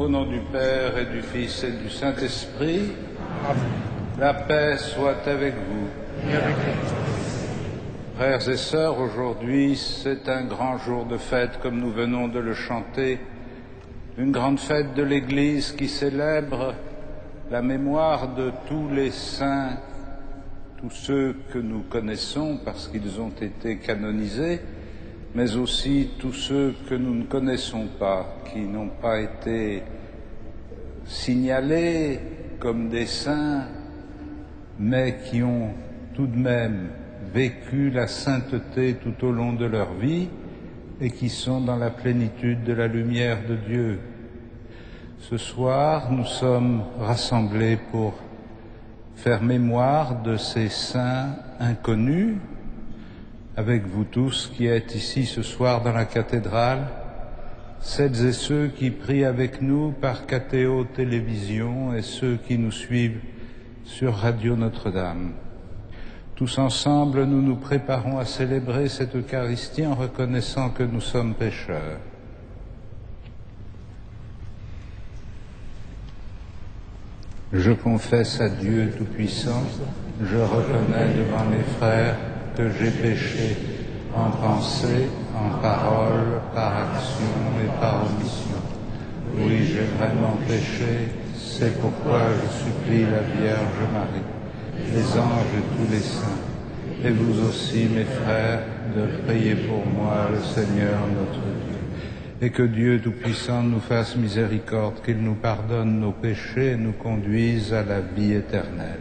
Au nom du Père et du Fils et du Saint-Esprit, la paix soit avec vous. Et avec vous. Frères et sœurs, aujourd'hui c'est un grand jour de fête comme nous venons de le chanter, une grande fête de l'Église qui célèbre la mémoire de tous les saints, tous ceux que nous connaissons parce qu'ils ont été canonisés, mais aussi tous ceux que nous ne connaissons pas, qui n'ont pas été signalés comme des saints, mais qui ont tout de même vécu la sainteté tout au long de leur vie et qui sont dans la plénitude de la lumière de Dieu. Ce soir, nous sommes rassemblés pour faire mémoire de ces saints inconnus, avec vous tous qui êtes ici ce soir dans la cathédrale, celles et ceux qui prient avec nous par Catéo Télévision et ceux qui nous suivent sur Radio Notre-Dame. Tous ensemble, nous nous préparons à célébrer cette Eucharistie en reconnaissant que nous sommes pécheurs. Je confesse à Dieu Tout-Puissant, je reconnais devant mes frères que j'ai péché en pensée, en parole, par action et par omission. Oui, j'ai vraiment péché, c'est pourquoi je supplie la Vierge Marie, les anges et tous les saints, et vous aussi, mes frères, de prier pour moi, le Seigneur notre Dieu. Et que Dieu Tout-Puissant nous fasse miséricorde, qu'il nous pardonne nos péchés et nous conduise à la vie éternelle.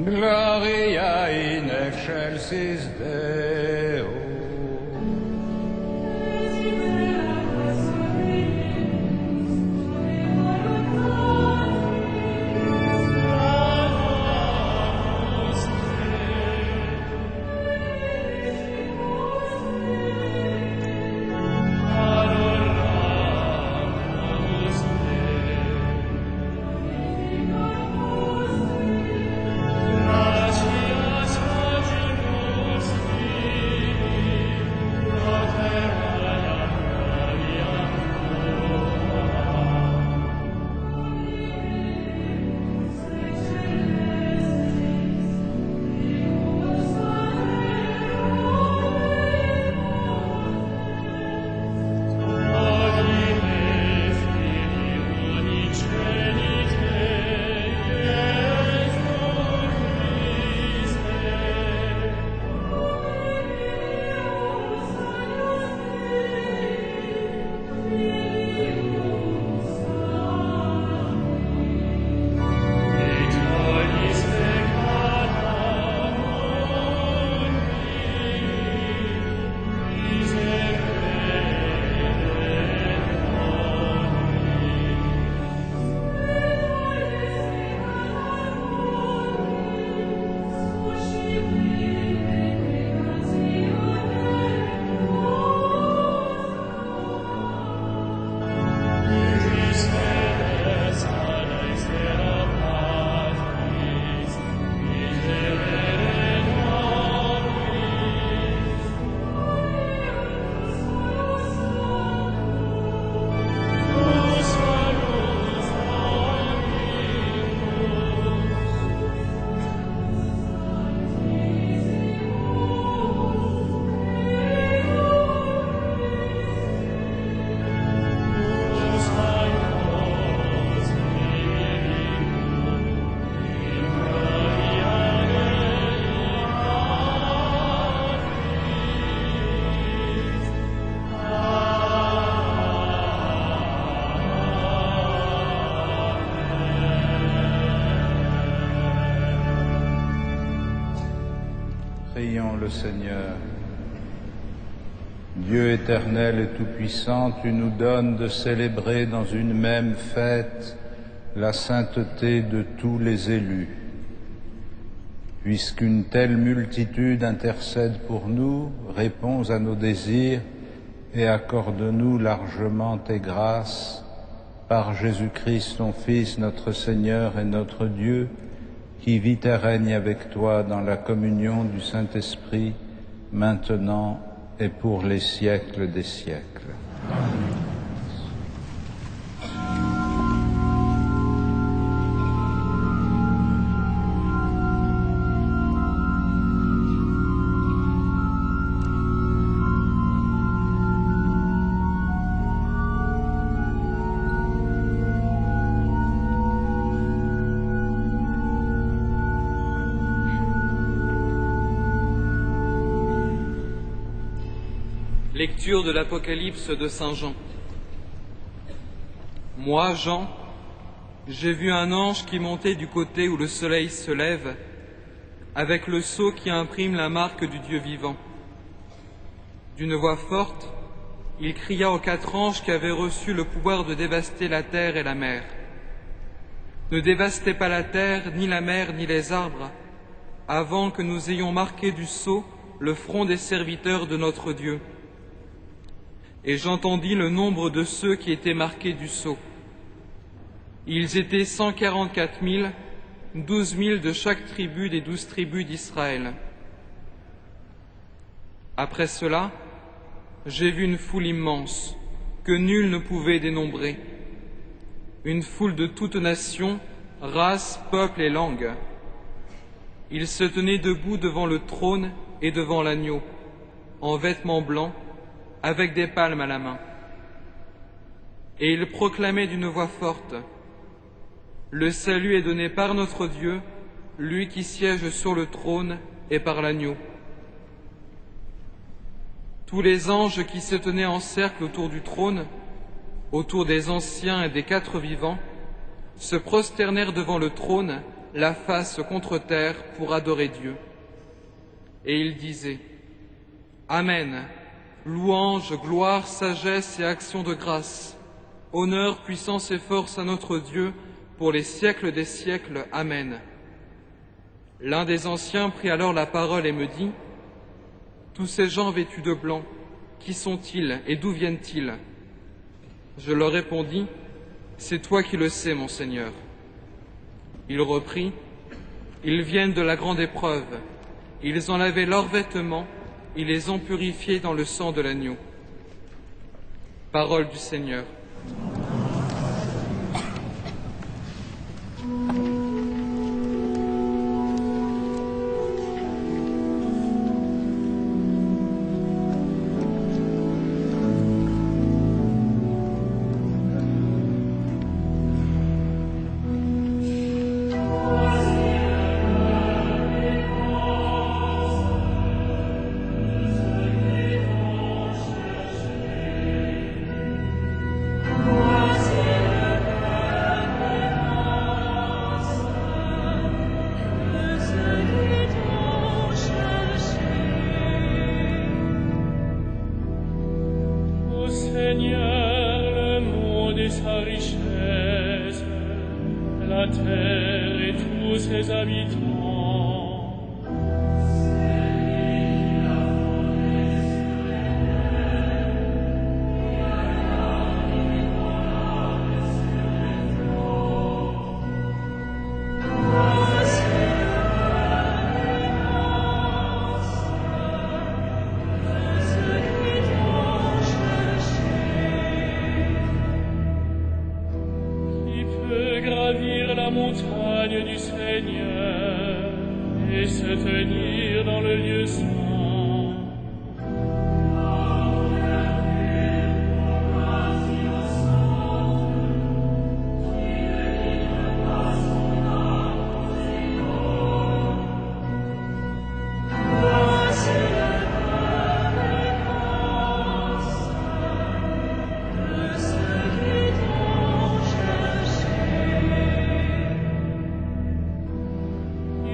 Gloria in excelsis Deo. Prions le Seigneur. Dieu éternel et tout-puissant, tu nous donnes de célébrer dans une même fête la sainteté de tous les élus. Puisqu'une telle multitude intercède pour nous, réponds à nos désirs et accorde-nous largement tes grâces, par Jésus-Christ, ton Fils, notre Seigneur et notre Dieu, qui vit et règne avec toi dans la communion du Saint-Esprit, maintenant et pour les siècles des siècles. Lecture de l'Apocalypse de Saint Jean. Moi, Jean, j'ai vu un ange qui montait du côté où le soleil se lève, avec le sceau qui imprime la marque du Dieu vivant. D'une voix forte, il cria aux 4 anges qui avaient reçu le pouvoir de dévaster la terre et la mer. Ne dévastez pas la terre, ni la mer, ni les arbres, avant que nous ayons marqué du sceau le front des serviteurs de notre Dieu. Et j'entendis le nombre de ceux qui étaient marqués du sceau. Ils étaient 144 000, 12 000 de chaque tribu des 12 tribus d'Israël. Après cela, j'ai vu une foule immense, que nul ne pouvait dénombrer. Une foule de toutes nations, races, peuples et langues. Ils se tenaient debout devant le trône et devant l'agneau, en vêtements blancs, avec des palmes à la main. Et il proclamait d'une voix forte : le salut est donné par notre Dieu, lui qui siège sur le trône, et par l'agneau. Tous les anges qui se tenaient en cercle autour du trône, autour des anciens et des 4 vivants, se prosternèrent devant le trône, la face contre terre, pour adorer Dieu. Et ils disaient : Amen. Louange, gloire, sagesse et action de grâce, honneur, puissance et force à notre Dieu pour les siècles des siècles. Amen. L'un des anciens prit alors la parole et me dit : tous ces gens vêtus de blanc, qui sont-ils et d'où viennent-ils ? Je leur répondis : c'est toi qui le sais, mon Seigneur. Il reprit : ils viennent de la grande épreuve, ils ont lavé leurs vêtements, ils les ont purifiés dans le sang de l'agneau. Parole du Seigneur. montagne du Seigneur et se tenir dans le lieu saint.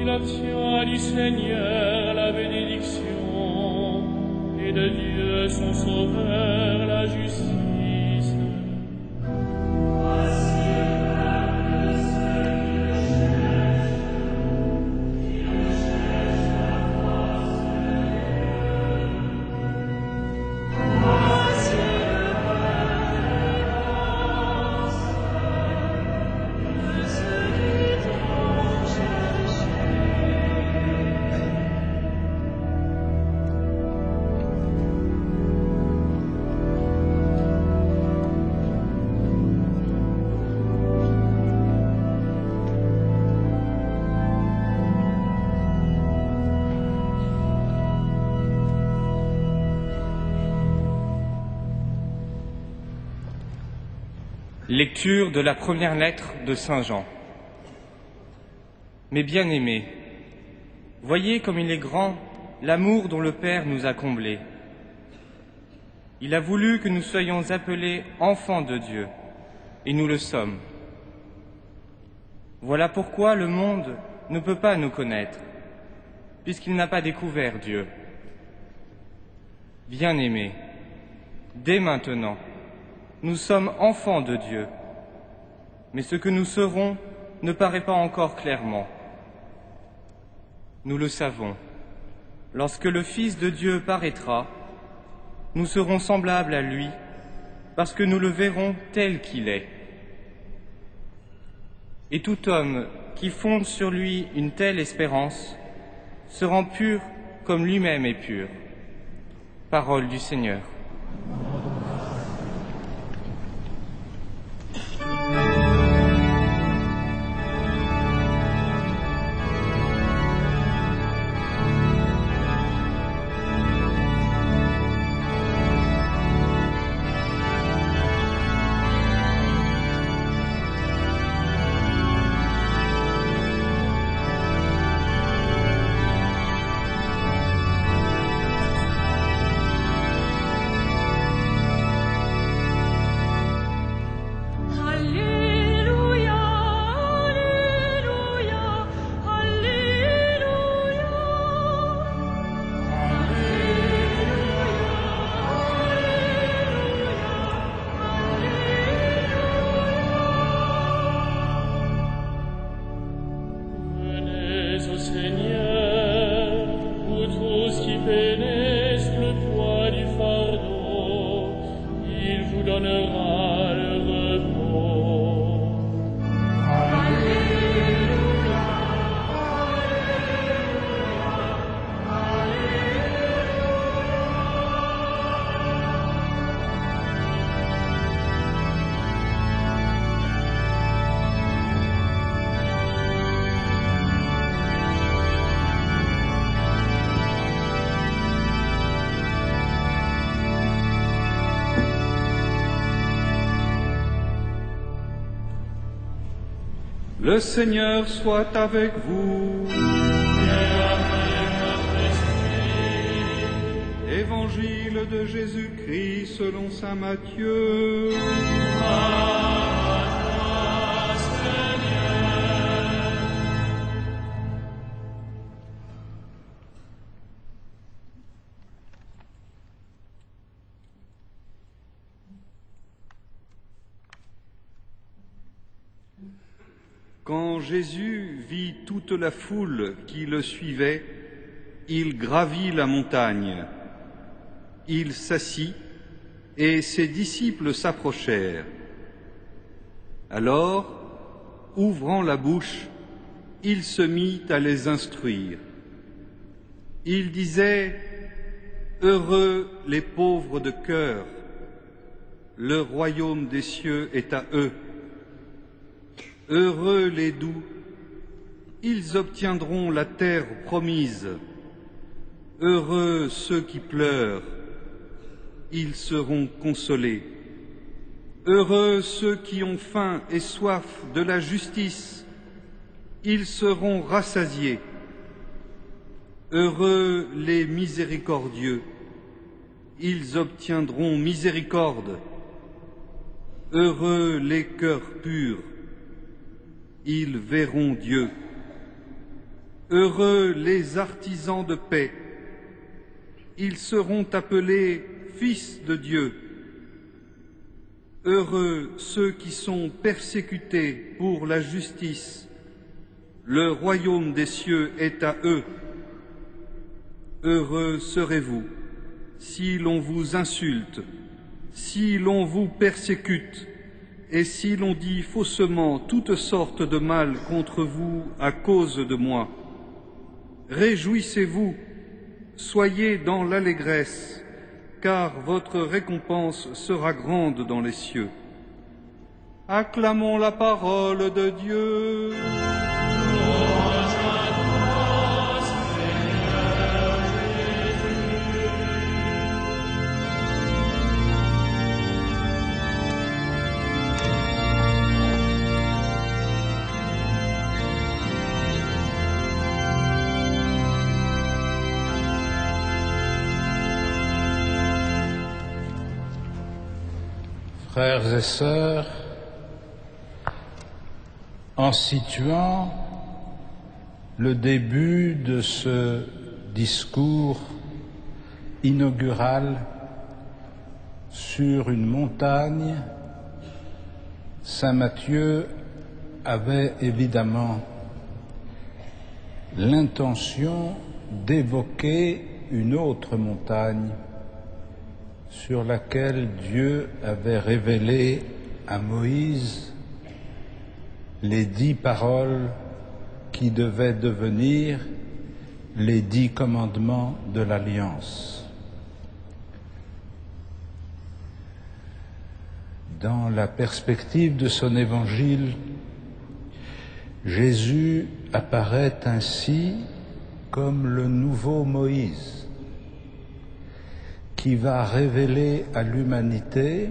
Il obtient du Seigneur la bénédiction, et de Dieu son Sauveur la justice. Lecture de la première lettre de Saint Jean. Mes bien-aimés, voyez comme il est grand l'amour dont le Père nous a comblés. Il a voulu que nous soyons appelés enfants de Dieu, et nous le sommes. Voilà pourquoi le monde ne peut pas nous connaître, puisqu'il n'a pas découvert Dieu. Bien-aimés, dès maintenant, nous sommes enfants de Dieu, mais ce que nous serons ne paraît pas encore clairement. Nous le savons, lorsque le Fils de Dieu paraîtra, nous serons semblables à lui, parce que nous le verrons tel qu'il est. Et tout homme qui fonde sur lui une telle espérance se rend pur comme lui-même est pur. Parole du Seigneur. Le Seigneur soit avec vous. Évangile de Jésus-Christ selon saint Matthieu. Quand Jésus vit toute la foule qui le suivait, il gravit la montagne. Il s'assit et ses disciples s'approchèrent. Alors, ouvrant la bouche, il se mit à les instruire. Il disait : « Heureux les pauvres de cœur, le royaume des cieux est à eux. Heureux les doux, ils obtiendront la terre promise. Heureux ceux qui pleurent, ils seront consolés. Heureux ceux qui ont faim et soif de la justice, ils seront rassasiés. Heureux les miséricordieux, ils obtiendront miséricorde. Heureux les cœurs purs, ils verront Dieu. Heureux les artisans de paix, ils seront appelés fils de Dieu. Heureux ceux qui sont persécutés pour la justice, le royaume des cieux est à eux. Heureux serez-vous si l'on vous insulte, si l'on vous persécute, et si l'on dit faussement toutes sortes de mal contre vous à cause de moi. Réjouissez-vous, soyez dans l'allégresse, car votre récompense sera grande dans les cieux. Acclamons la parole de Dieu. Frères et sœurs, en situant le début de ce discours inaugural sur une montagne, saint Matthieu avait évidemment l'intention d'évoquer une autre montagne sur laquelle Dieu avait révélé à Moïse les 10 paroles qui devaient devenir les 10 commandements de l'Alliance. Dans la perspective de son évangile, Jésus apparaît ainsi comme le nouveau Moïse, qui va révéler à l'humanité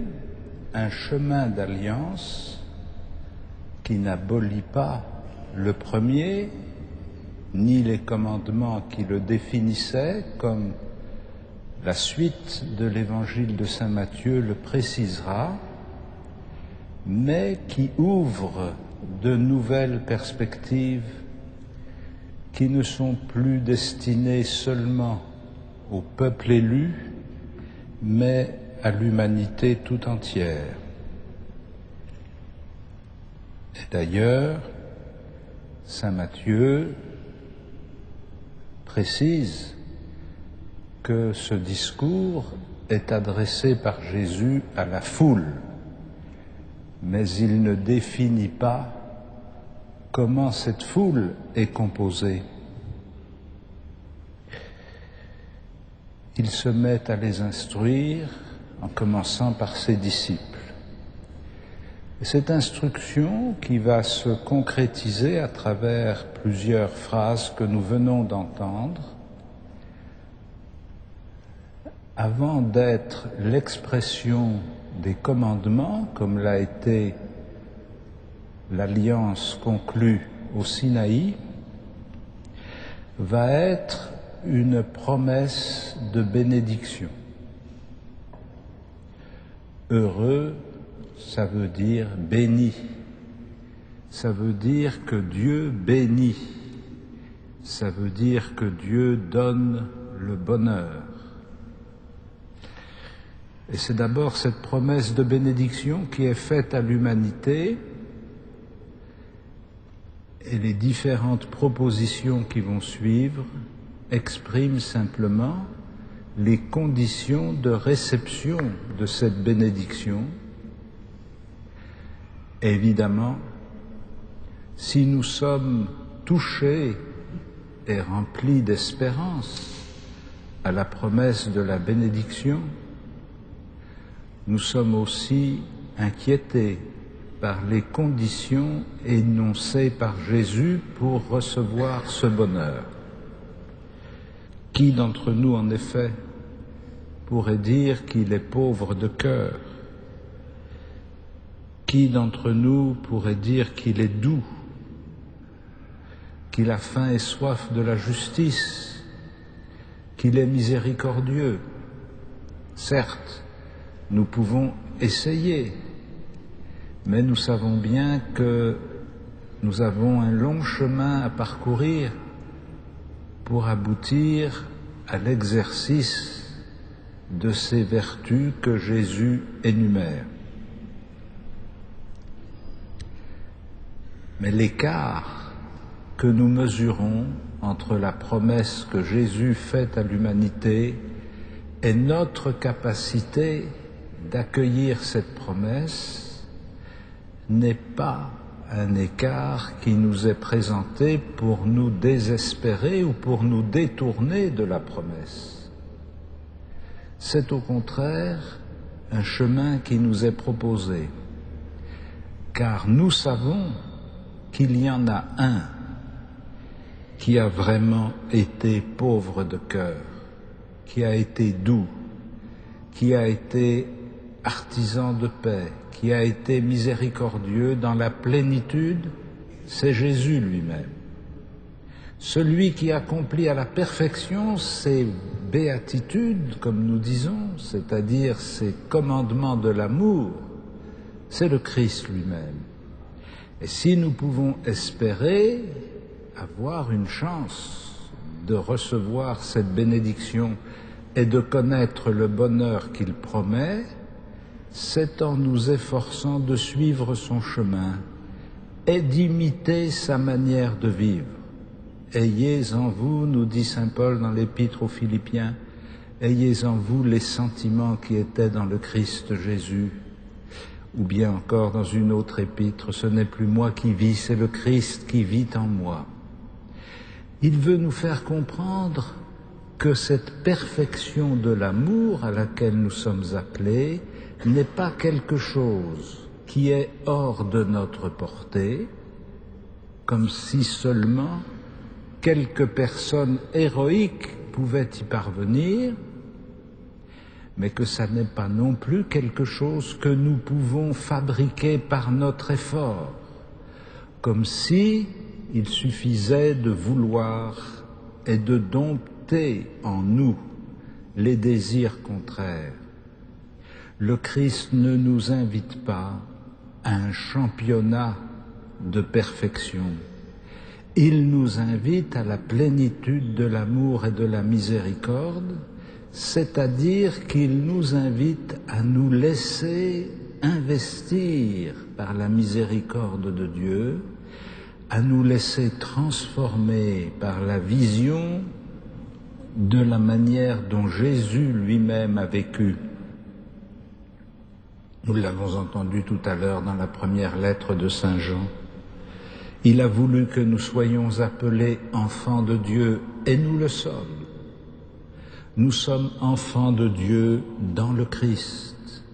un chemin d'alliance qui n'abolit pas le premier, ni les commandements qui le définissaient, comme la suite de l'évangile de saint Matthieu le précisera, mais qui ouvre de nouvelles perspectives qui ne sont plus destinées seulement au peuple élu, mais à l'humanité tout entière. Et d'ailleurs, saint Matthieu précise que ce discours est adressé par Jésus à la foule, mais il ne définit pas comment cette foule est composée. Il se met à les instruire en commençant par ses disciples. Et cette instruction, qui va se concrétiser à travers plusieurs phrases que nous venons d'entendre, avant d'être l'expression des commandements, comme l'a été l'alliance conclue au Sinaï, va être une promesse de bénédiction. Heureux, ça veut dire béni. Ça veut dire que Dieu bénit. Ça veut dire que Dieu donne le bonheur. Et c'est d'abord cette promesse de bénédiction qui est faite à l'humanité, et les différentes propositions qui vont suivre expriment simplement les conditions de réception de cette bénédiction. Évidemment, si nous sommes touchés et remplis d'espérance à la promesse de la bénédiction, nous sommes aussi inquiétés par les conditions énoncées par Jésus pour recevoir ce bonheur. Qui d'entre nous, en effet, pourrait dire qu'il est pauvre de cœur? Qui d'entre nous pourrait dire qu'il est doux, qu'il a faim et soif de la justice, qu'il est miséricordieux? Certes, nous pouvons essayer, mais nous savons bien que nous avons un long chemin à parcourir pour aboutir à l'exercice de ces vertus que Jésus énumère. Mais l'écart que nous mesurons entre la promesse que Jésus fait à l'humanité et notre capacité d'accueillir cette promesse n'est pas un écart qui nous est présenté pour nous désespérer ou pour nous détourner de la promesse. C'est au contraire un chemin qui nous est proposé, car nous savons qu'il y en a un qui a vraiment été pauvre de cœur, qui a été doux, qui a été artisan de paix, qui a été miséricordieux dans la plénitude, c'est Jésus lui-même. Celui qui accomplit à la perfection ces béatitudes, comme nous disons, c'est-à-dire ces commandements de l'amour, c'est le Christ lui-même. Et si nous pouvons espérer avoir une chance de recevoir cette bénédiction et de connaître le bonheur qu'il promet, c'est en nous efforçant de suivre son chemin et d'imiter sa manière de vivre. Ayez en vous, nous dit saint Paul dans l'épître aux Philippiens, ayez en vous les sentiments qui étaient dans le Christ Jésus. Ou bien encore dans une autre épître, ce n'est plus moi qui vis, c'est le Christ qui vit en moi. Il veut nous faire comprendre que cette perfection de l'amour à laquelle nous sommes appelés n'est pas quelque chose qui est hors de notre portée, comme si seulement quelques personnes héroïques pouvaient y parvenir, mais que ça n'est pas non plus quelque chose que nous pouvons fabriquer par notre effort, comme si il suffisait de vouloir et de dompter en nous les désirs contraires. Le Christ ne nous invite pas à un championnat de perfection. Il nous invite à la plénitude de l'amour et de la miséricorde, c'est-à-dire qu'il nous invite à nous laisser investir par la miséricorde de Dieu, à nous laisser transformer par la vision de la manière dont Jésus lui-même a vécu. Nous l'avons entendu tout à l'heure dans la première lettre de saint Jean. Il a voulu que nous soyons appelés enfants de Dieu, et nous le sommes. Nous sommes enfants de Dieu dans le Christ,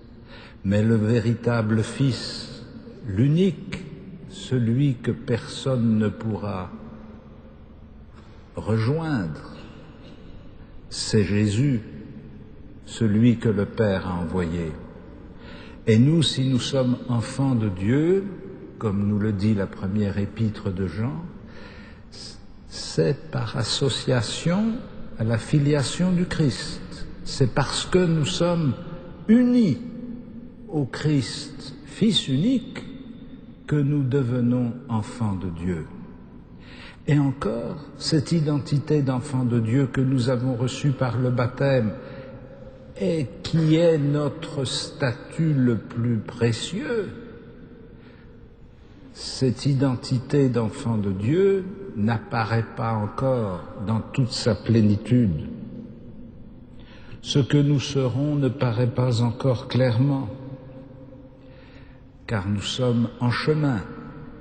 mais le véritable Fils, l'unique, celui que personne ne pourra rejoindre, c'est Jésus, celui que le Père a envoyé. Et nous, si nous sommes enfants de Dieu, comme nous le dit la première épître de Jean, c'est par association à la filiation du Christ. C'est parce que nous sommes unis au Christ, Fils unique, que nous devenons enfants de Dieu. Et encore, cette identité d'enfants de Dieu que nous avons reçue par le baptême et qui est notre statut le plus précieux, cette identité d'enfant de Dieu n'apparaît pas encore dans toute sa plénitude. Ce que nous serons ne paraît pas encore clairement, car nous sommes en chemin,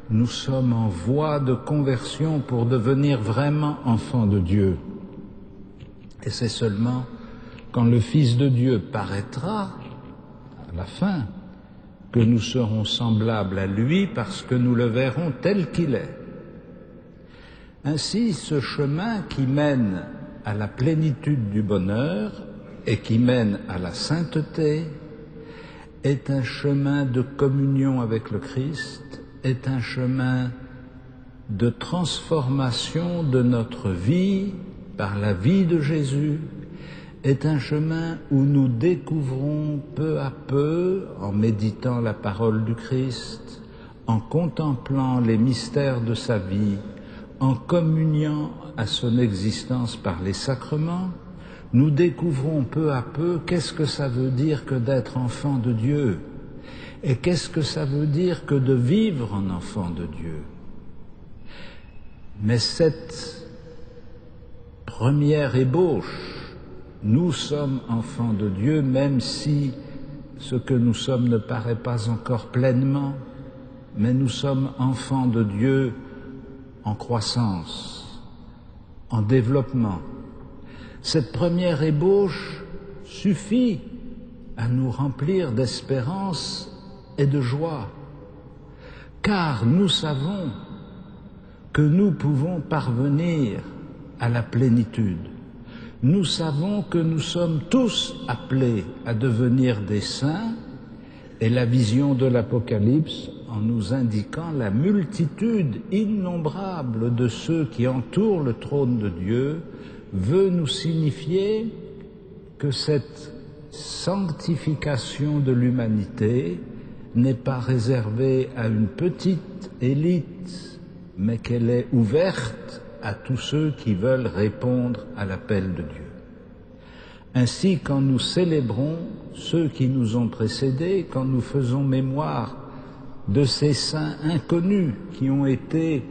nous sommes en voie de conversion pour devenir vraiment enfants de Dieu. Et c'est seulement quand le Fils de Dieu paraîtra, à la fin, que nous serons semblables à lui parce que nous le verrons tel qu'il est. Ainsi, ce chemin qui mène à la plénitude du bonheur et qui mène à la sainteté est un chemin de communion avec le Christ, est un chemin de transformation de notre vie par la vie de Jésus, est un chemin où nous découvrons peu à peu, en méditant la parole du Christ, en contemplant les mystères de sa vie, en communiant à son existence par les sacrements, nous découvrons peu à peu qu'est-ce que ça veut dire que d'être enfant de Dieu et qu'est-ce que ça veut dire que de vivre en enfant de Dieu. Mais cette première ébauche, nous sommes enfants de Dieu, même si ce que nous sommes ne paraît pas encore pleinement, mais nous sommes enfants de Dieu en croissance, en développement. Cette première ébauche suffit à nous remplir d'espérance et de joie, car nous savons que nous pouvons parvenir à la plénitude. Nous savons que nous sommes tous appelés à devenir des saints, et la vision de l'Apocalypse, en nous indiquant la multitude innombrable de ceux qui entourent le trône de Dieu, veut nous signifier que cette sanctification de l'humanité n'est pas réservée à une petite élite, mais qu'elle est ouverte à tous ceux qui veulent répondre à l'appel de Dieu. Ainsi, quand nous célébrons ceux qui nous ont précédés, quand nous faisons mémoire de ces saints inconnus qui ont été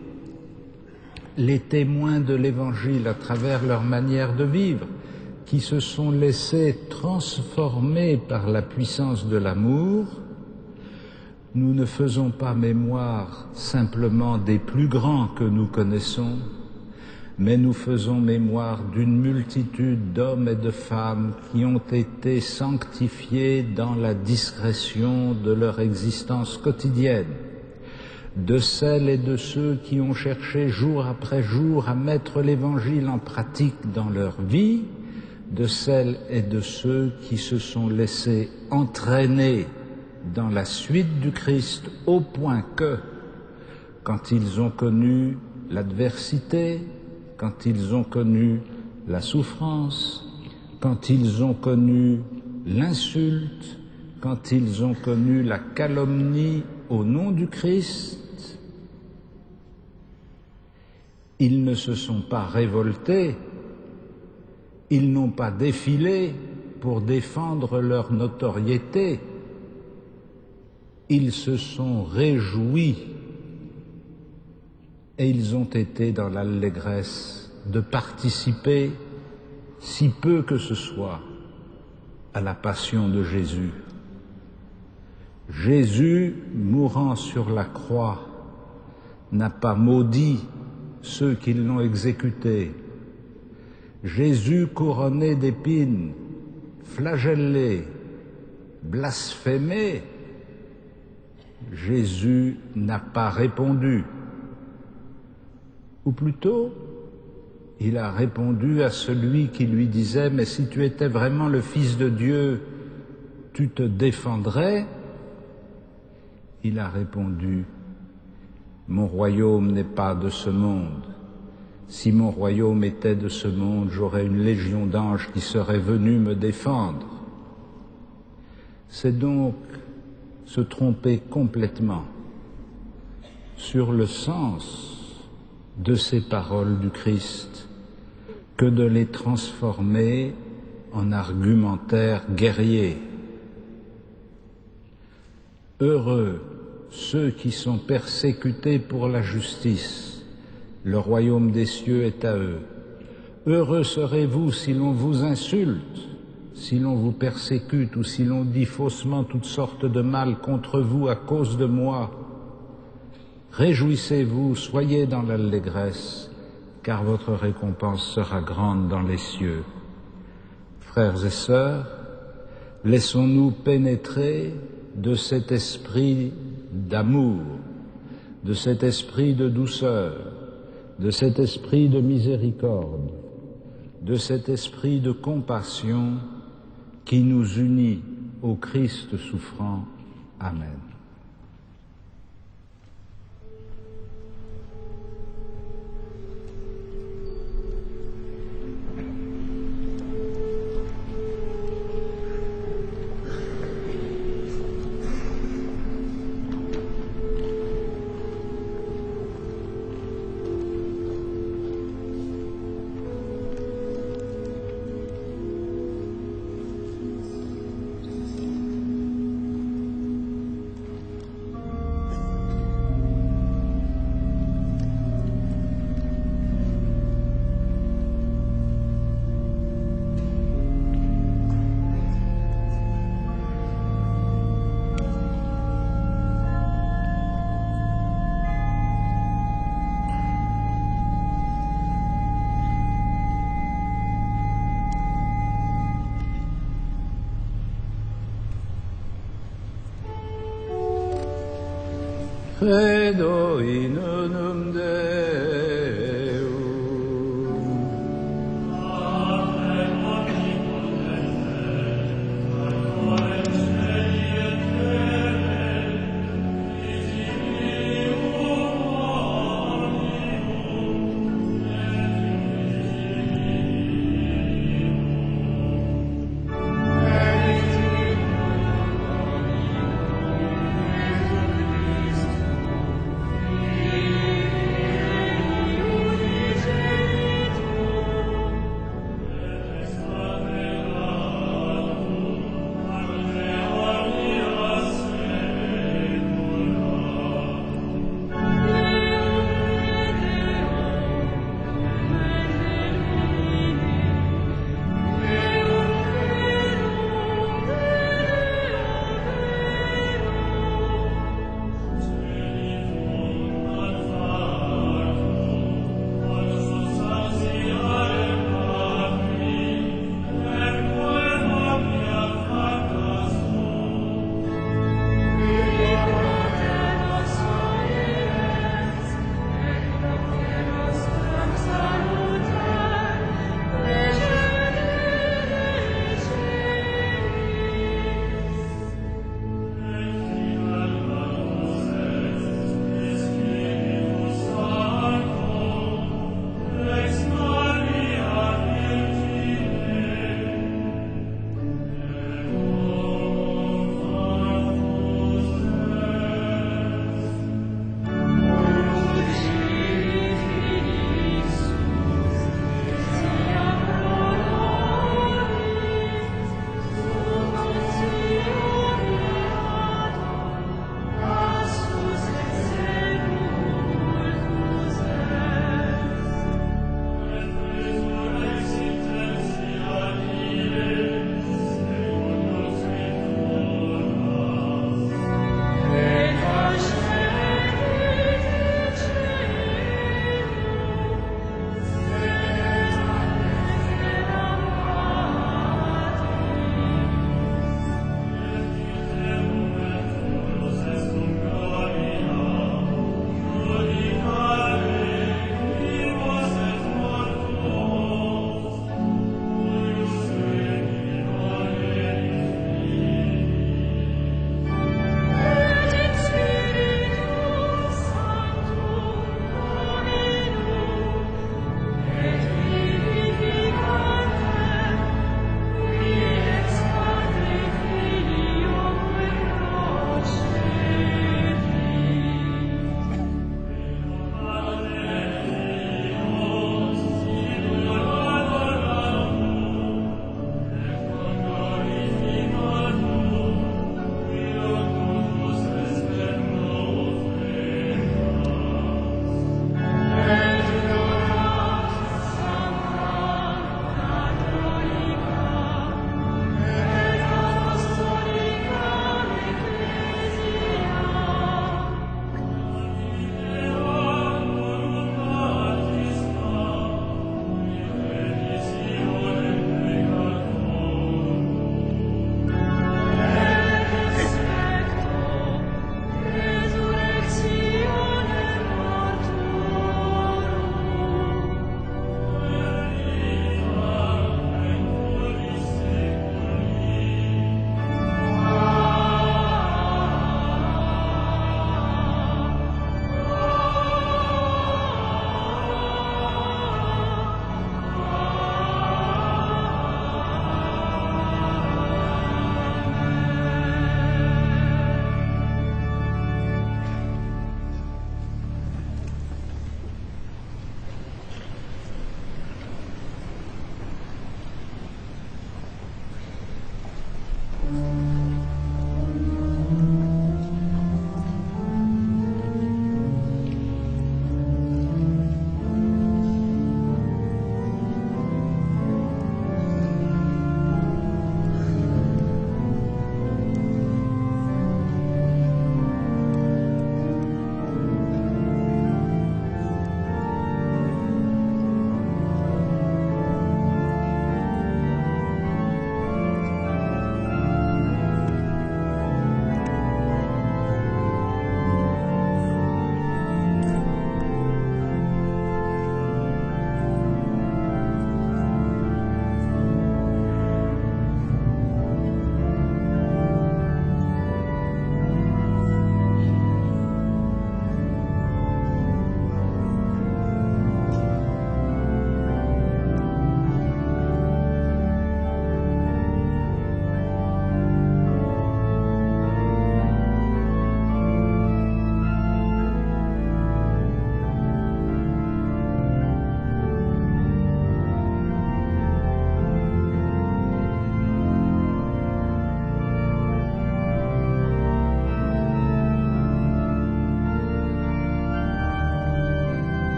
les témoins de l'Évangile à travers leur manière de vivre, qui se sont laissés transformer par la puissance de l'amour, nous ne faisons pas mémoire simplement des plus grands que nous connaissons, mais nous faisons mémoire d'une multitude d'hommes et de femmes qui ont été sanctifiés dans la discrétion de leur existence quotidienne, de celles et de ceux qui ont cherché jour après jour à mettre l'Évangile en pratique dans leur vie, de celles et de ceux qui se sont laissés entraîner dans la suite du Christ au point que, quand ils ont connu l'adversité, quand ils ont connu la souffrance, quand ils ont connu l'insulte, quand ils ont connu la calomnie au nom du Christ, ils ne se sont pas révoltés, ils n'ont pas défilé pour défendre leur notoriété, ils se sont réjouis et ils ont été dans l'allégresse de participer, si peu que ce soit, à la passion de Jésus. Jésus, mourant sur la croix, n'a pas maudit ceux qui l'ont exécuté. Jésus, couronné d'épines, flagellé, blasphémé, Jésus n'a pas répondu. Ou plutôt, il a répondu à celui qui lui disait « Mais si tu étais vraiment le Fils de Dieu, tu te défendrais ?» Il a répondu « Mon royaume n'est pas de ce monde. Si mon royaume était de ce monde, j'aurais une légion d'anges qui seraient venus me défendre. » C'est donc se tromper complètement sur le sens de ces paroles du Christ que de les transformer en argumentaires guerriers. Heureux ceux qui sont persécutés pour la justice, le royaume des cieux est à eux. Heureux serez-vous si l'on vous insulte, si l'on vous persécute ou si l'on dit faussement toutes sortes de mal contre vous à cause de moi. Réjouissez-vous, soyez dans l'allégresse, car votre récompense sera grande dans les cieux. Frères et sœurs, laissons-nous pénétrer de cet esprit d'amour, de cet esprit de douceur, de cet esprit de miséricorde, de cet esprit de compassion qui nous unit au Christ souffrant. Amen. Credo in unum Deum.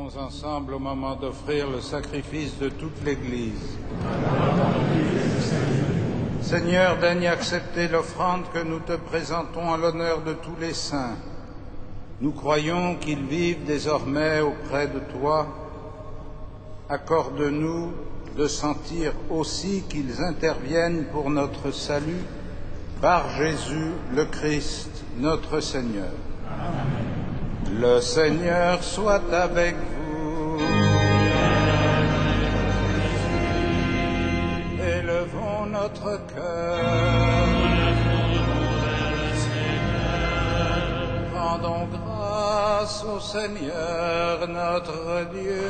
Prions ensemble au moment d'offrir le sacrifice de toute l'Église. Seigneur, daigne accepter l'offrande que nous te présentons à l'honneur de tous les saints. Nous croyons qu'ils vivent désormais auprès de toi. Accorde-nous de sentir aussi qu'ils interviennent pour notre salut par Jésus le Christ, notre Seigneur. Amen. Le Seigneur soit avec vous. Élevons notre cœur. Rendons grâce au Seigneur notre Dieu.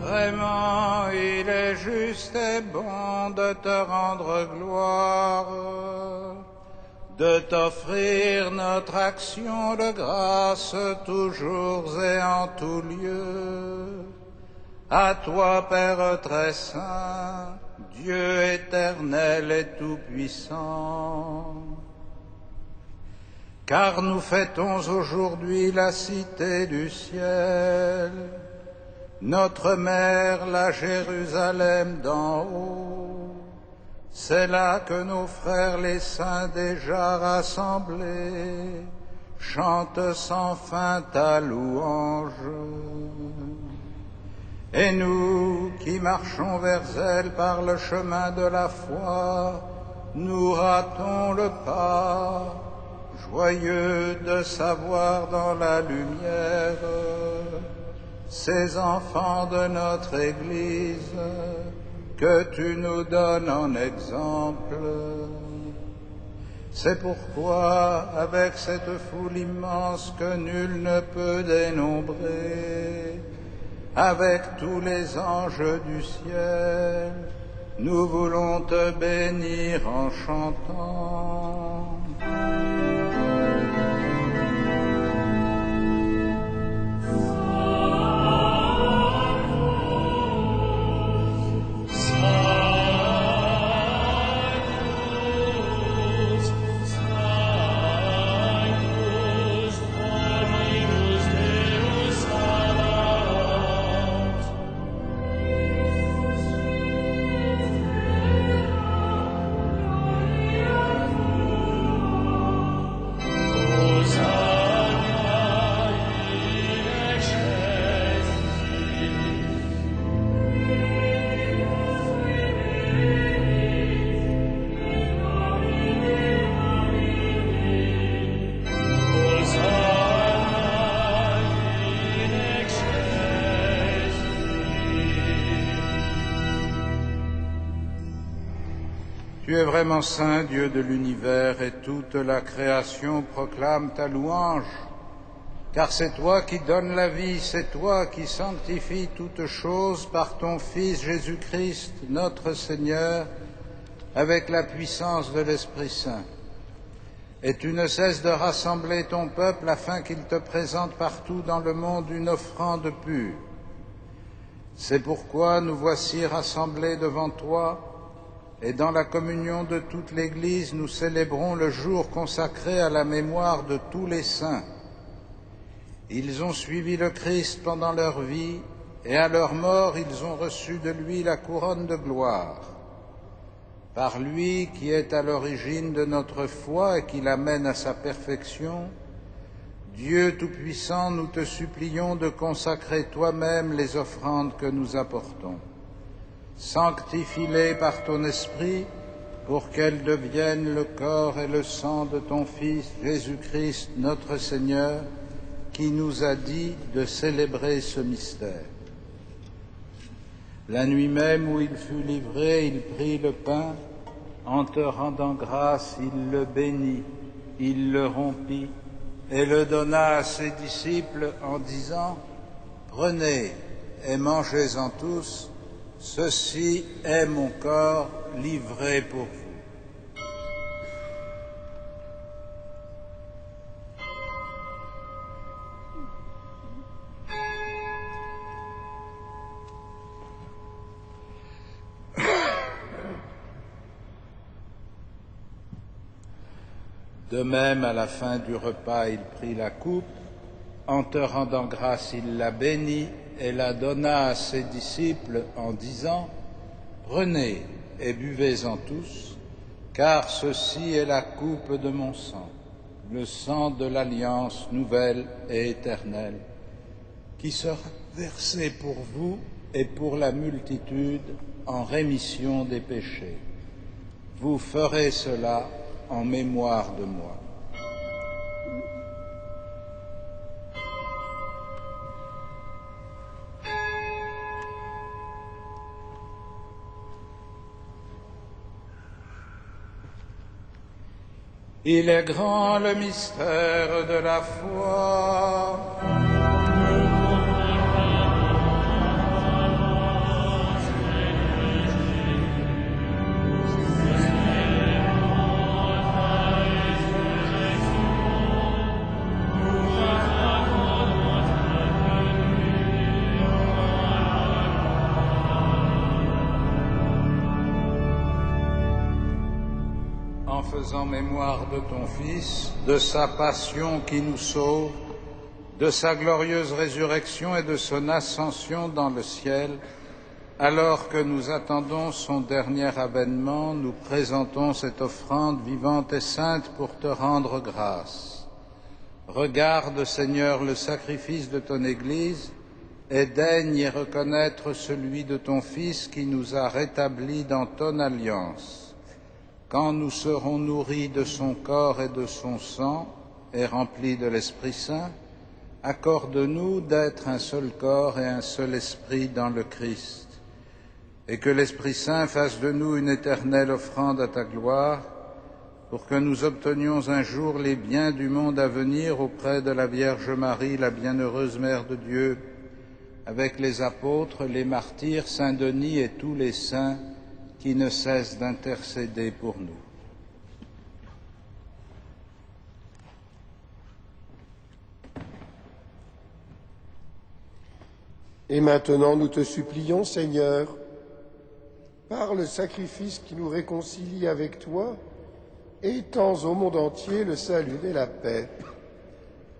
Vraiment, il est juste et bon de te rendre gloire, de t'offrir notre action de grâce toujours et en tout lieu. À toi, Père très saint, Dieu éternel et tout-puissant. Car nous fêtons aujourd'hui la cité du ciel, notre mère, la Jérusalem d'en haut. C'est là que nos frères les saints déjà rassemblés chantent sans fin ta louange. Et nous qui marchons vers elle par le chemin de la foi, nous ratons le pas, joyeux de savoir dans la lumière ces enfants de notre Église que tu nous donnes en exemple. C'est pourquoi, avec cette foule immense que nul ne peut dénombrer, avec tous les anges du ciel, nous voulons te bénir en chantant. Tu es vraiment saint, Dieu de l'univers, et toute la création proclame ta louange. Car c'est toi qui donnes la vie, c'est toi qui sanctifies toutes choses par ton Fils Jésus-Christ, notre Seigneur, avec la puissance de l'Esprit Saint. Et tu ne cesses de rassembler ton peuple afin qu'il te présente partout dans le monde une offrande pure. C'est pourquoi nous voici rassemblés devant toi, et dans la communion de toute l'Église, nous célébrons le jour consacré à la mémoire de tous les saints. Ils ont suivi le Christ pendant leur vie, et à leur mort, ils ont reçu de lui la couronne de gloire. Par lui, qui est à l'origine de notre foi et qui l'amène à sa perfection, Dieu Tout-Puissant, nous te supplions de consacrer toi-même les offrandes que nous apportons. Sanctifie-les par ton Esprit, pour qu'elles deviennent le corps et le sang de ton Fils Jésus-Christ, notre Seigneur, qui nous a dit de célébrer ce mystère. La nuit même où il fut livré, il prit le pain, en te rendant grâce, il le bénit, il le rompit et le donna à ses disciples en disant : « Prenez et mangez-en tous, ceci est mon corps livré pour vous. » De même, à la fin du repas, il prit la coupe. En te rendant grâce, il la bénit et la donna à ses disciples en disant : « Prenez et buvez-en tous, car ceci est la coupe de mon sang, le sang de l'alliance nouvelle et éternelle, qui sera versé pour vous et pour la multitude en rémission des péchés. Vous ferez cela en mémoire de moi. » Il est grand le mystère de la foi. En faisant mémoire de ton Fils, de sa passion qui nous sauve, de sa glorieuse résurrection et de son ascension dans le ciel, alors que nous attendons son dernier avènement, nous présentons cette offrande vivante et sainte pour te rendre grâce. Regarde, Seigneur, le sacrifice de ton Église et daigne y reconnaître celui de ton Fils qui nous a rétablis dans ton alliance. Quand nous serons nourris de son corps et de son sang et remplis de l'Esprit Saint, accorde-nous d'être un seul corps et un seul esprit dans le Christ, et que l'Esprit Saint fasse de nous une éternelle offrande à ta gloire, pour que nous obtenions un jour les biens du monde à venir auprès de la Vierge Marie, la bienheureuse Mère de Dieu, avec les apôtres, les martyrs, Saint Denis et tous les saints qui ne cesse d'intercéder pour nous. Et maintenant, nous te supplions, Seigneur, par le sacrifice qui nous réconcilie avec toi, étends au monde entier le salut et la paix.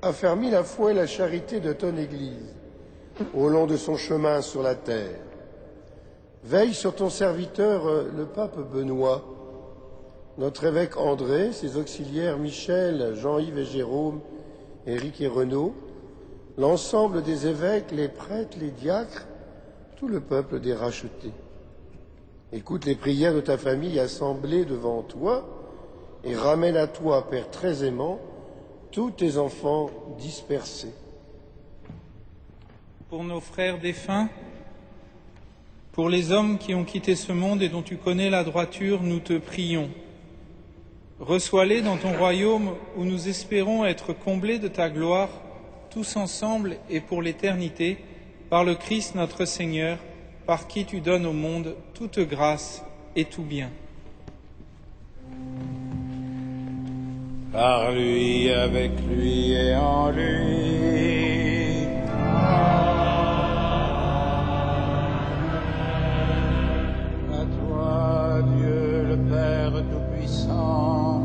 Affermis la foi et la charité de ton Église au long de son chemin sur la terre. Veille sur ton serviteur, le pape Benoît, notre évêque André, ses auxiliaires Michel, Jean-Yves et Jérôme, Éric et Renaud, l'ensemble des évêques, les prêtres, les diacres, tout le peuple des rachetés. Écoute les prières de ta famille assemblée devant toi et ramène à toi, Père très aimant, tous tes enfants dispersés. Pour nos frères défunts, pour les hommes qui ont quitté ce monde et dont tu connais la droiture, nous te prions. Reçois-les dans ton royaume où nous espérons être comblés de ta gloire, tous ensemble et pour l'éternité, par le Christ notre Seigneur, par qui tu donnes au monde toute grâce et tout bien. Par lui, avec lui et en lui. Père Tout-Puissant,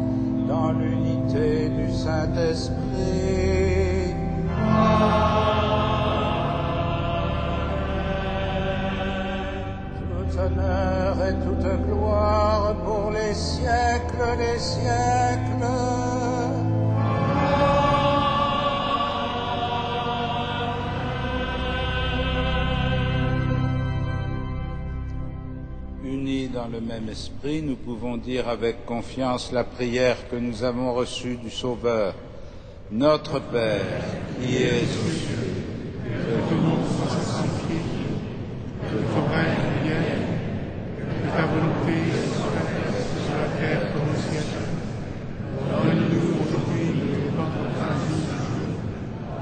dans l'unité du Saint-Esprit. Tout honneur et toute gloire pour les siècles des siècles. Unis dans le même esprit, nous pouvons dire avec confiance la prière que nous avons reçue du Sauveur. Notre Père, qui es aux cieux, que ton nom soit sanctifié, que ton règne vienne, que ta volonté soit faite sur la terre comme au ciel. Donne-nous aujourd'hui notre pain quotidien.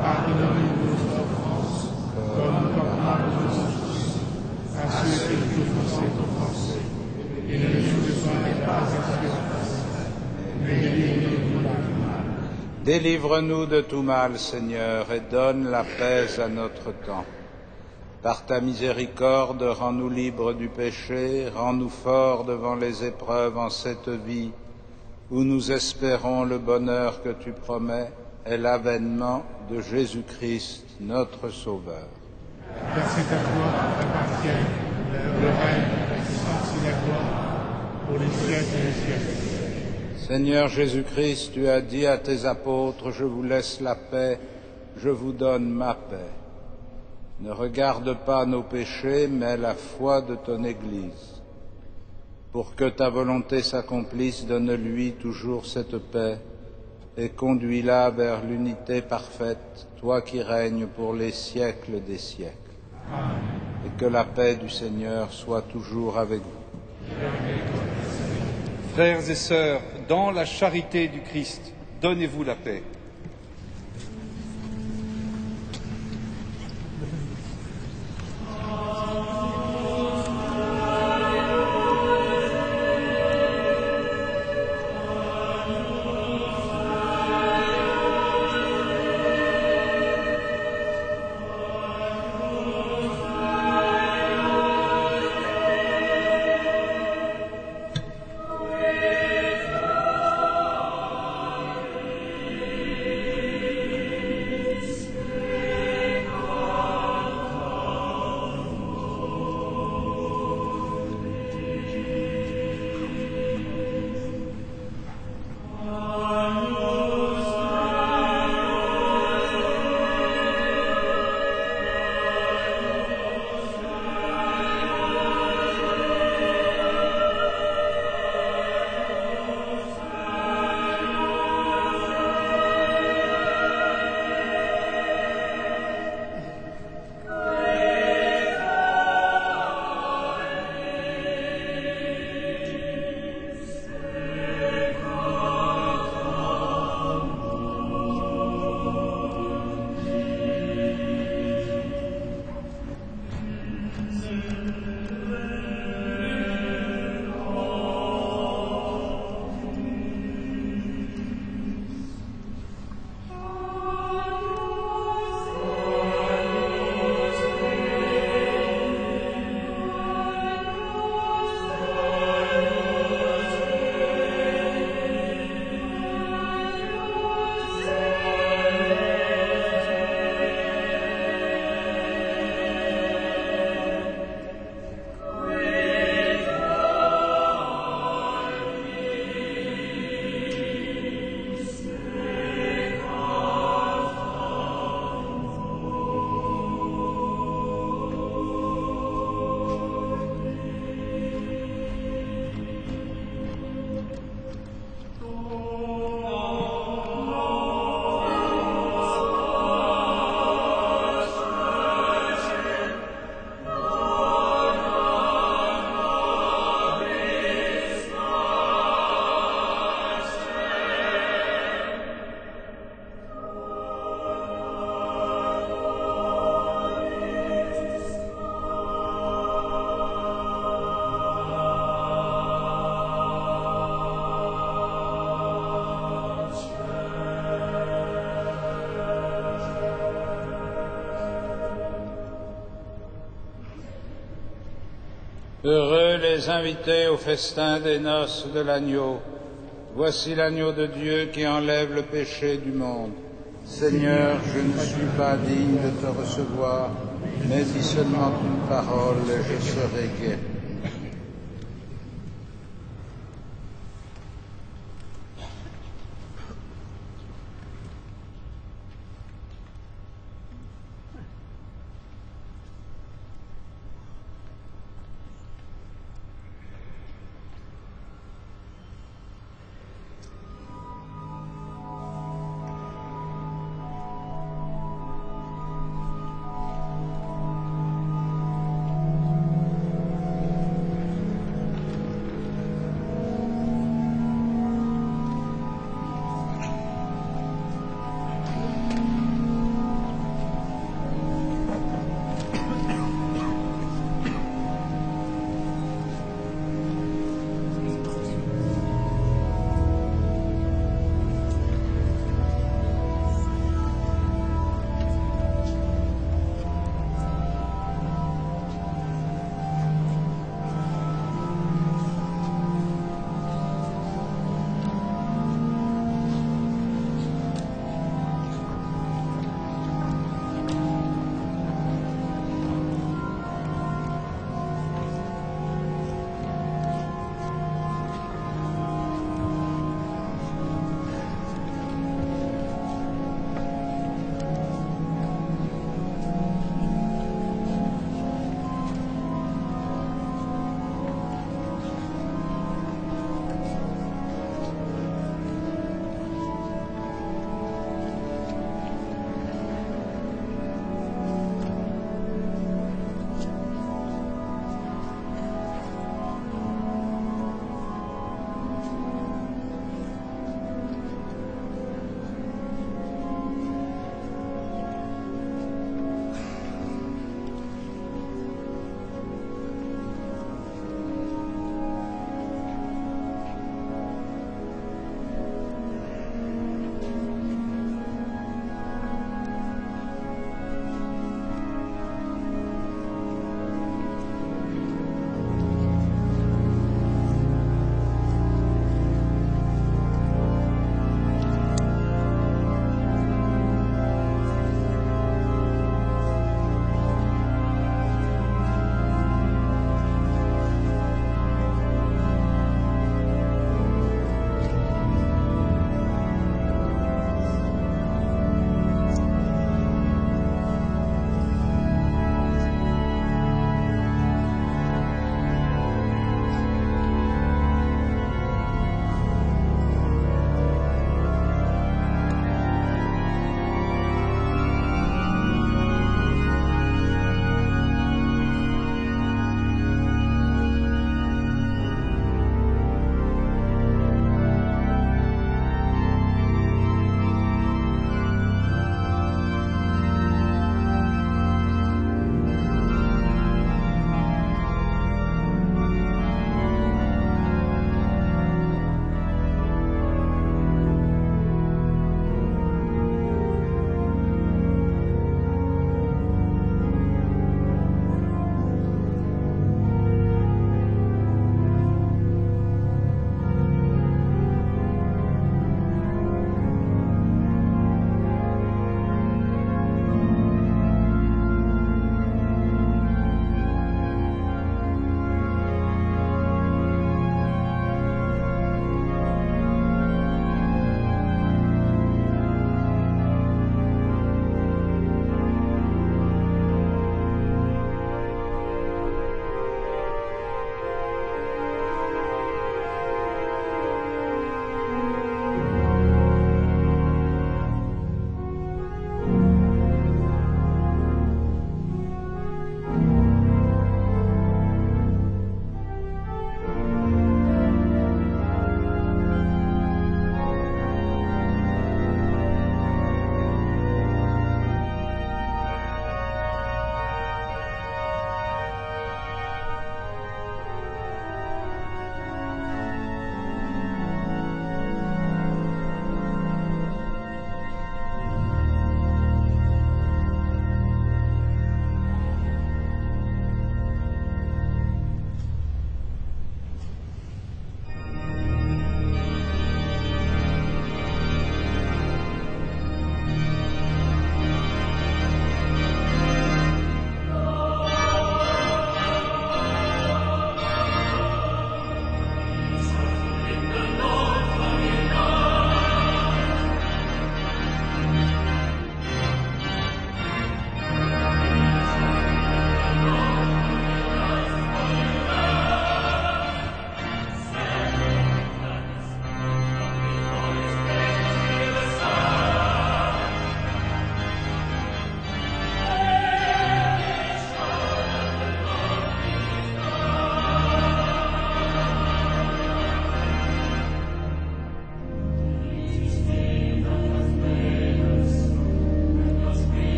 Pardonne-nous nos offenses, comme nous pardonnons à ceux qui nous ont offensés. Et ne nous soumets pas à tentation, mais délivre-nous du mal. Délivre-nous de tout mal, Seigneur, et donne la paix à notre temps. Par ta miséricorde, rends-nous libres du péché, rends-nous forts devant les épreuves en cette vie, où nous espérons le bonheur que tu promets et l'avènement de Jésus-Christ, notre Sauveur. Car c'est à toi qu'appartiennent le règne, la puissance et la gloire pour les siècles des siècles. Seigneur Jésus-Christ, tu as dit à tes apôtres, je vous laisse la paix, je vous donne ma paix. Ne regarde pas nos péchés, mais la foi de ton Église. Pour que ta volonté s'accomplisse, donne-lui toujours cette paix et conduis-la vers l'unité parfaite, toi qui règnes pour les siècles des siècles. Amen. Et que la paix du Seigneur soit toujours avec vous. Frères et sœurs, dans la charité du Christ, donnez-vous la paix. Heureux les invités au festin des noces de l'agneau. Voici l'agneau de Dieu qui enlève le péché du monde. Seigneur, je ne suis pas digne de te recevoir, mais dis seulement une parole et je serai guéri.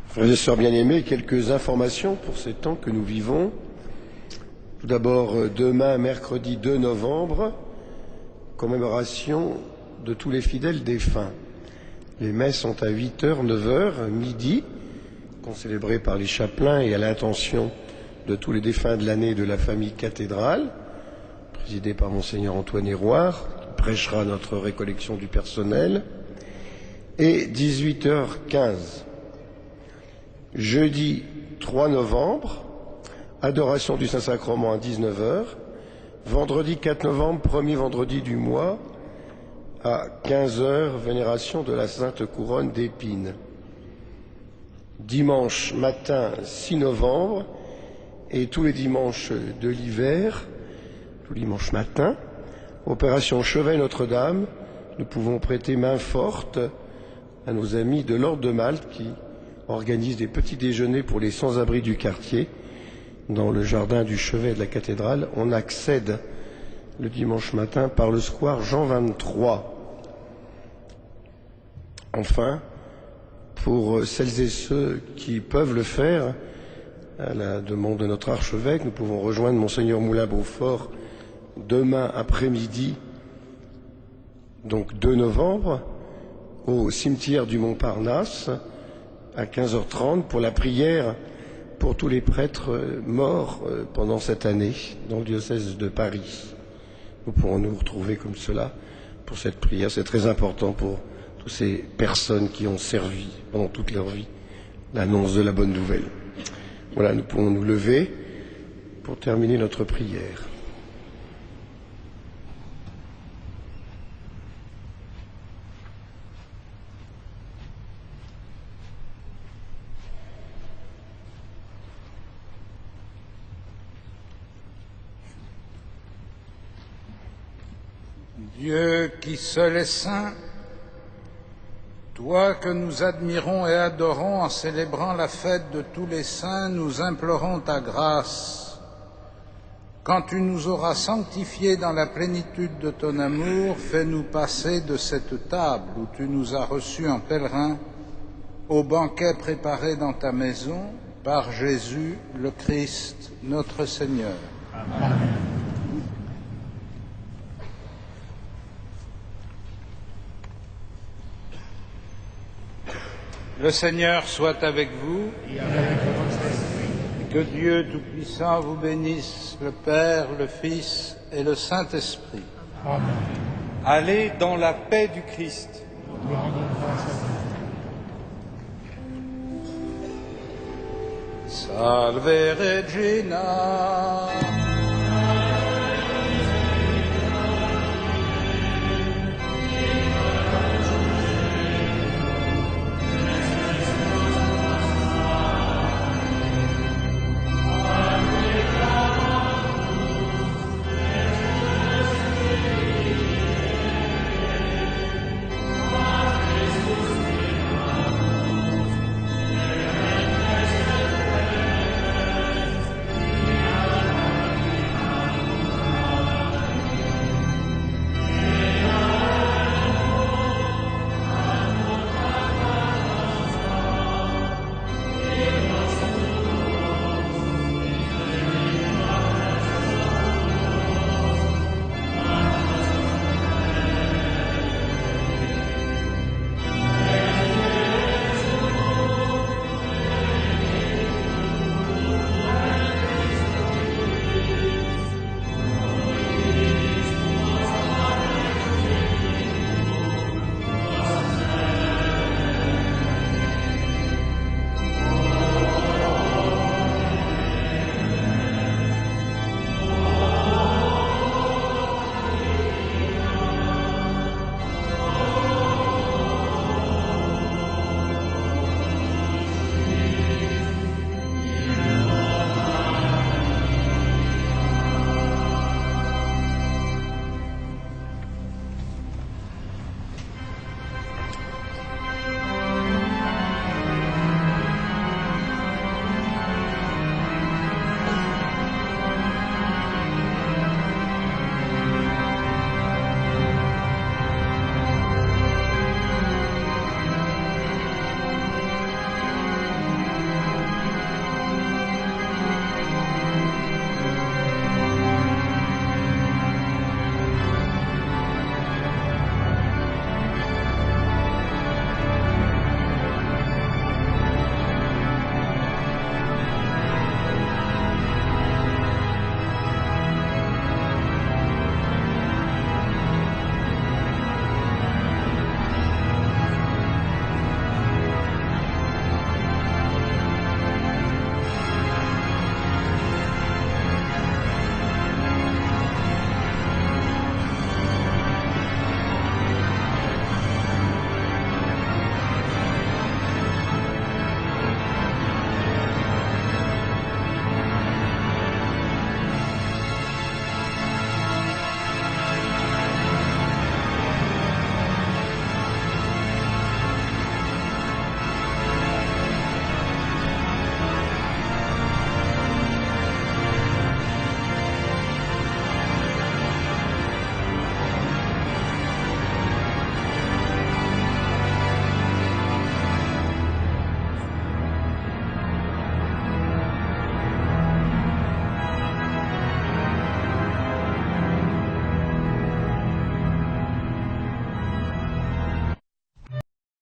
Frères et sœurs bien-aimés, quelques informations pour ces temps que nous vivons. Tout d'abord, demain, mercredi 2 novembre, commémoration de tous les fidèles défunts. Les messes sont à 8h, 9h, midi, célébrées par les chapelains et à l'intention de tous les défunts de l'année de la famille cathédrale, présidée par Monseigneur Antoine Héroard, qui prêchera notre récollection du personnel, et 18h15. Jeudi 3 novembre, adoration du Saint-Sacrement à 19h, vendredi 4 novembre, premier vendredi du mois, à 15h, vénération de la Sainte Couronne d'Épines. Dimanche matin 6 novembre, et tous les dimanches de l'hiver, tout dimanche matin, opération Chevet Notre-Dame, nous pouvons prêter main forte à nos amis de l'Ordre de Malte qui organisent des petits déjeuners pour les sans-abri du quartier dans le jardin du chevet de la cathédrale. On accède le dimanche matin par le square Jean 23. Enfin, pour celles et ceux qui peuvent le faire, à la demande de notre archevêque, nous pouvons rejoindre Monseigneur Moulin-Beaufort demain après-midi, donc 2 novembre, au cimetière du Montparnasse, à 15h30, pour la prière pour tous les prêtres morts pendant cette année dans le diocèse de Paris. Nous pourrons nous retrouver comme cela pour cette prière. C'est très important pour toutes ces personnes qui ont servi pendant toute leur vie l'annonce de la bonne nouvelle. Voilà, nous pouvons nous lever pour terminer notre prière. Dieu qui seul est saint, toi que nous admirons et adorons en célébrant la fête de tous les saints, nous implorons ta grâce. Quand tu nous auras sanctifiés dans la plénitude de ton amour, fais-nous passer de cette table où tu nous as reçus en pèlerins au banquet préparé dans ta maison par Jésus le Christ, notre Seigneur. Amen. Le Seigneur soit avec vous, et que Dieu Tout-Puissant vous bénisse, le Père, le Fils et le Saint-Esprit. Amen. Allez dans la paix du Christ. Salve Regina.